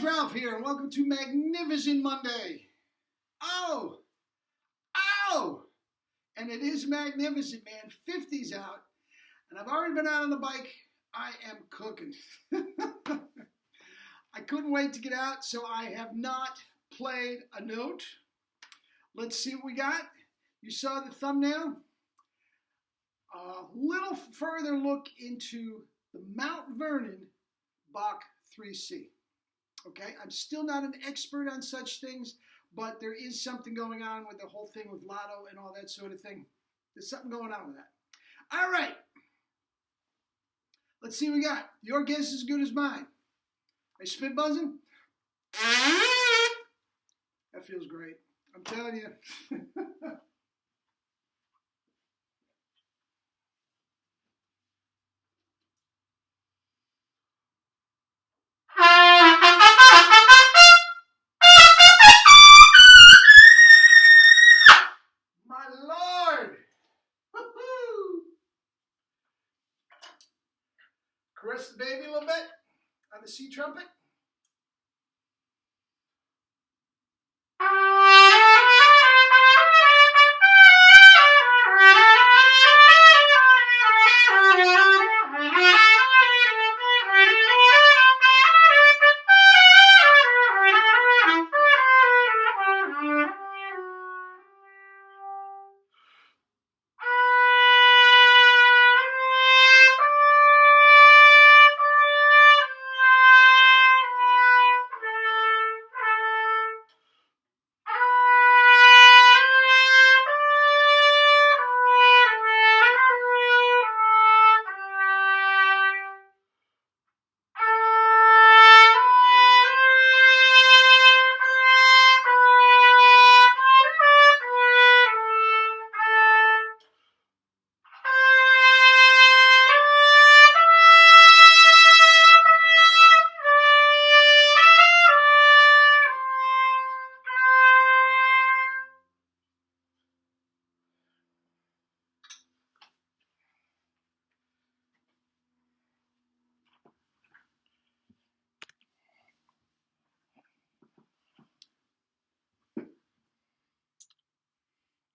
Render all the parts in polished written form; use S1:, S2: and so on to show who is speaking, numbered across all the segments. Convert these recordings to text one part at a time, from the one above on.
S1: Ralph here, and welcome to Magnificent Monday. Oh, and it is magnificent, man. 50's out, and I've already been out on the bike. I am cooking. I couldn't wait to get out, so I have not played a note. Let's see what we got. You saw the thumbnail. A little further look into the Mount Vernon Bach 3C. Okay, I'm still not an expert on such things, but there is something going on with the whole thing with blotto and all that sort of thing. There's something going on with that. All right, let's see what we got. Your guess is as good as mine. Are you spit buzzing? That feels great. I'm telling you. My Lord! Woo-hoo! Caress the baby a little bit on the C trumpet.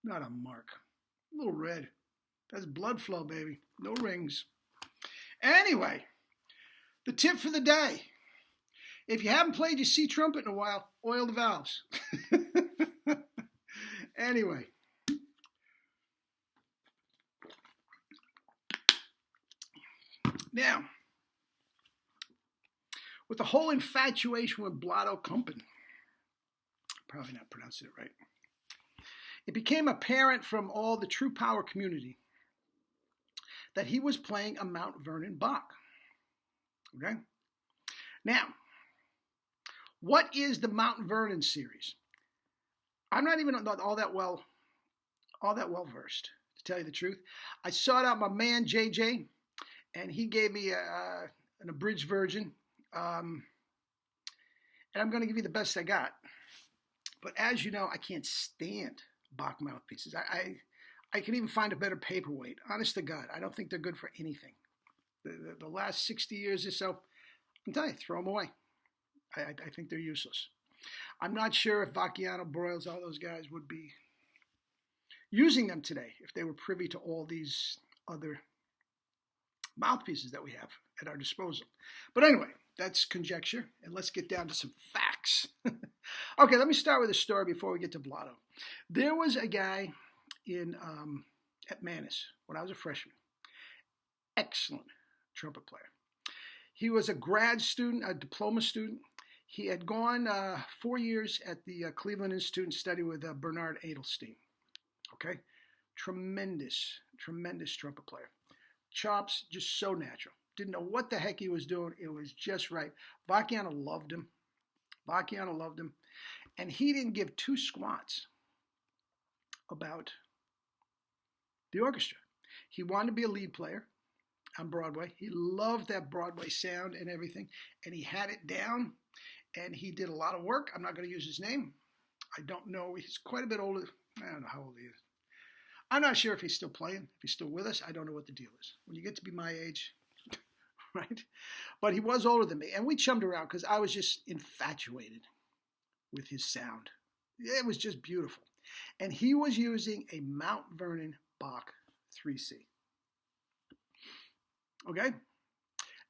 S1: Not a mark. A little red. That's blood flow, baby. No rings. Anyway, the tip for the day. If you haven't played your C trumpet in a while, oil the valves. Anyway. Now, with the whole infatuation with blotto company, probably not pronouncing it right, it became apparent from all the true power community that he was playing a Mount Vernon Bach. Okay? Now, what is the Mount Vernon series? I'm not even all that well versed, to tell you the truth. I sought out my man JJ, and he gave me an abridged version, and I'm going to give you the best I got. But as you know, I can't stand Bach mouthpieces. I can even find a better paperweight. Honest to God, I don't think they're good for anything. The last 60 years or so, I'm telling you, throw them away. I think they're useless. I'm not sure if Vacchiano, Broyles, all those guys would be using them today if they were privy to all these other mouthpieces that we have at our disposal. But anyway, that's conjecture, and let's get down to some facts. Okay, let me start with a story before we get to blotto. There was a guy at Manus when I was a freshman. Excellent trumpet player. He was a grad student, a diploma student. He had gone 4 years at the Cleveland Institute and studied with Bernard Edelstein. Okay, tremendous trumpet player. Chops just so natural. Didn't know what the heck he was doing. It was just right. Vacchiano loved him. And he didn't give two squats about the orchestra. He wanted to be a lead player on Broadway. He loved that Broadway sound and everything. And he had it down. And he did a lot of work. I'm not going to use his name. I don't know. He's quite a bit older. I don't know how old he is. I'm not sure if he's still playing, if he's still with us. I don't know what the deal is. When you get to be my age, right? But he was older than me, and we chummed around because I was just infatuated with his sound. It was just beautiful. And he was using a Mount Vernon Bach 3C. Okay?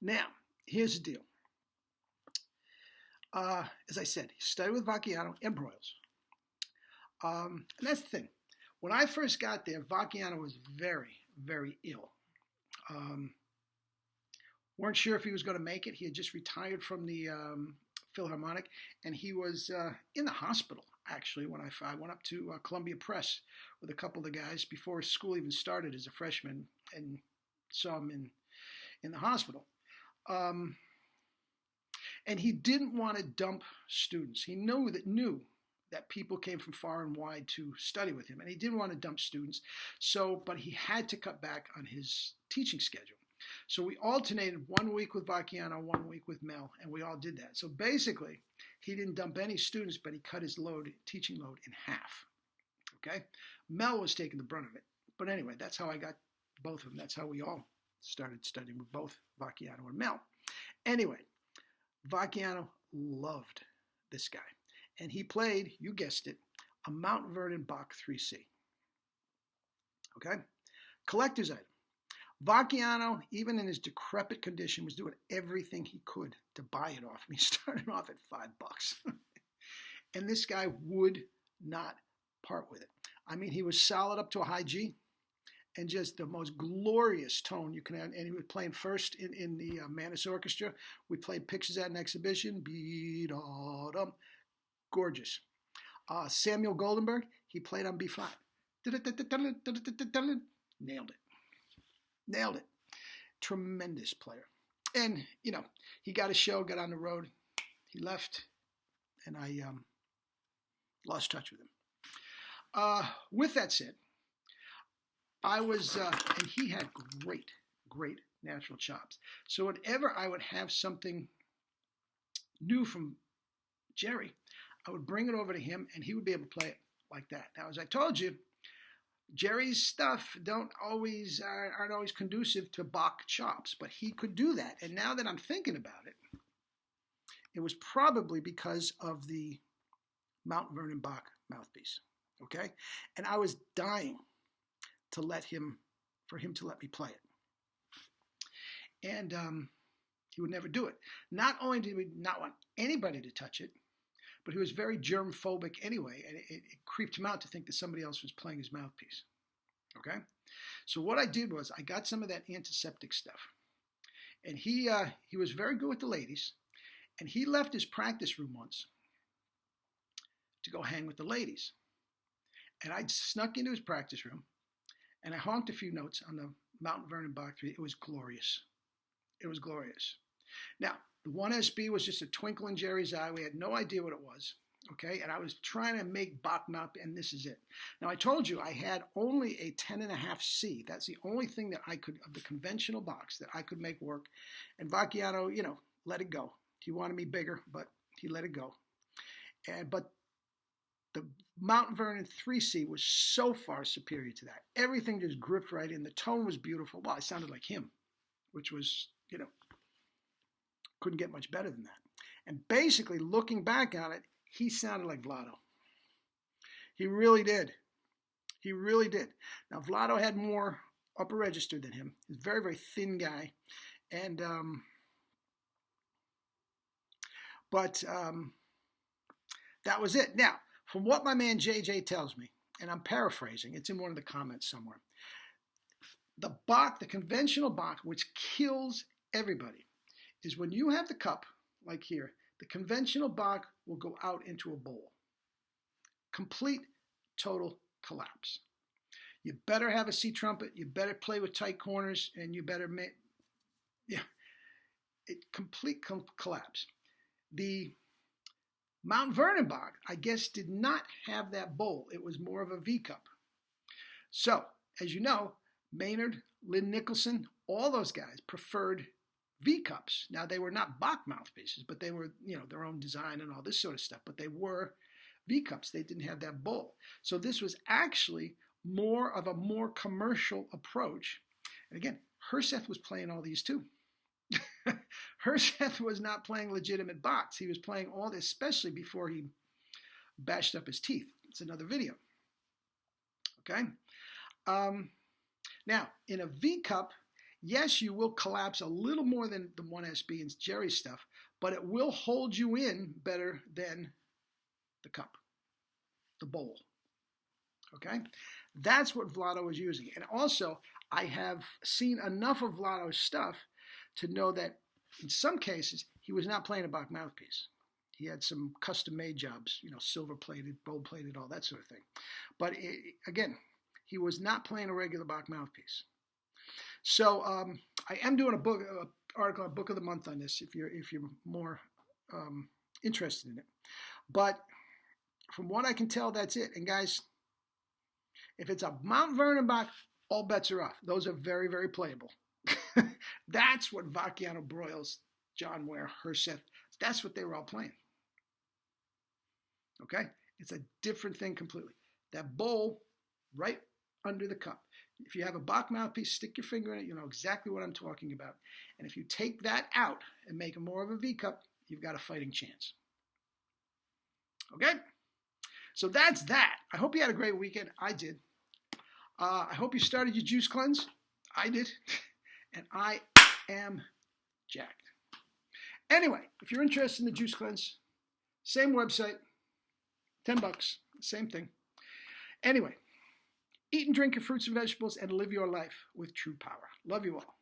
S1: Now, here's the deal. As I said, he studied with Vacchiano and Broyles. And that's the thing. When I first got there, Vacchiano was very, very ill. Weren't sure if he was going to make it. He had just retired from the Philharmonic, and he was in the hospital, actually, when I went up to Columbia Press with a couple of the guys before school even started as a freshman and saw him in the hospital. And he didn't want to dump students. He knew that people came from far and wide to study with him, and he didn't want to dump students. But he had to cut back on his teaching schedule. So we alternated 1 week with Vacchiano, 1 week with Mel, and we all did that. So basically, he didn't dump any students, but he cut his teaching load in half. Okay? Mel was taking the brunt of it. But anyway, that's how I got both of them. That's how we all started studying with both Vacchiano and Mel. Anyway, Vacchiano loved this guy. And he played, you guessed it, a Mount Vernon Bach 3C. Okay? Collector's item. Vacchiano, even in his decrepit condition, was doing everything he could to buy it off me. He started off at $5. And this guy would not part with it. I mean, he was solid up to a high G and just the most glorious tone you can have. And he was playing first in the Manus Orchestra. We played pictures at an exhibition. Beat autumn. Gorgeous. Samuel Goldenberg, he played on B flat. Nailed it. Tremendous player. And, he got a show, got on the road. He left, and I lost touch with him. With that said, I was, and he had great natural chops. So whenever I would have something new from Jerry, I would bring it over to him, and he would be able to play it like that. Now, as I told you, Jerry's stuff aren't always conducive to Bach chops, but he could do that. And now that I'm thinking about it, it was probably because of the Mount Vernon Bach mouthpiece. Okay, and I was dying to for him to let me play it, and he would never do it. Not only did he not want anybody to touch it, but he was very germ-phobic anyway, and it creeped him out to think that somebody else was playing his mouthpiece. Okay? So what I did was I got some of that antiseptic stuff. And he was very good with the ladies, and he left his practice room once to go hang with the ladies. And I snuck into his practice room, and I honked a few notes on the Mount Vernon Bach 3. It was glorious. It was glorious. Now, the 1SB was just a twinkle in Jerry's eye. We had no idea what it was, okay? And I was trying to make Bach mouth, and this is it. Now, I told you I had only a 10.5C. That's the only thing that I could, of the conventional box, that I could make work. And Vacchiano, let it go. He wanted me bigger, but he let it go. But the Mount Vernon 3C was so far superior to that. Everything just gripped right in. The tone was beautiful. Well, I sounded like him, which was, couldn't get much better than that. And basically, looking back on it, he sounded like Blotto. He really did. He really did. Now, Blotto had more upper register than him. He's a very, very thin guy. And, that was it. Now, from what my man JJ tells me, and I'm paraphrasing, it's in one of the comments somewhere, the Bach, the conventional Bach, which kills everybody, is when you have the cup, like here, the conventional Bach will go out into a bowl. Complete, total collapse. You better have a C trumpet, you better play with tight corners, and you better complete collapse. The Mount Vernon Bach, I guess, did not have that bowl. It was more of a V cup. So, as you know, Maynard, Lynn Nicholson, all those guys preferred V cups. Now, they were not Bach mouthpieces, but they were, their own design and all this sort of stuff. But they were V cups. They didn't have that bowl. So this was actually more of a more commercial approach. And again, Herseth was playing all these too. Herseth was not playing legitimate box. He was playing all this, especially before he bashed up his teeth. It's another video. Okay? Now, in a V cup, yes, you will collapse a little more than the 1SB and Jerry's stuff, but it will hold you in better than the cup, the bowl. Okay? That's what Blotto was using. And also, I have seen enough of Blotto's stuff to know that in some cases, he was not playing a Bach mouthpiece. He had some custom-made jobs, silver-plated, gold-plated, all that sort of thing. But again, he was not playing a regular Bach mouthpiece. So I am doing an article on Book of the Month on this if you're more interested in it. But from what I can tell, that's it. And guys, if it's a Mount Vernon Bach, all bets are off. Those are very, very playable. That's what Vacchiano, Broyles, John Ware, Herseth, that's what they were all playing. Okay? It's a different thing completely. That bowl right under the cup. If you have a Bach mouthpiece, stick your finger in it. You know exactly what I'm talking about. And if you take that out and make it more of a V cup, you've got a fighting chance. Okay? So that's that. I hope you had a great weekend. I did. I hope you started your juice cleanse. I did. And I am jacked. Anyway, if you're interested in the juice cleanse, same website, $10, same thing. Anyway, eat and drink your fruits and vegetables and live your life with true power. Love you all.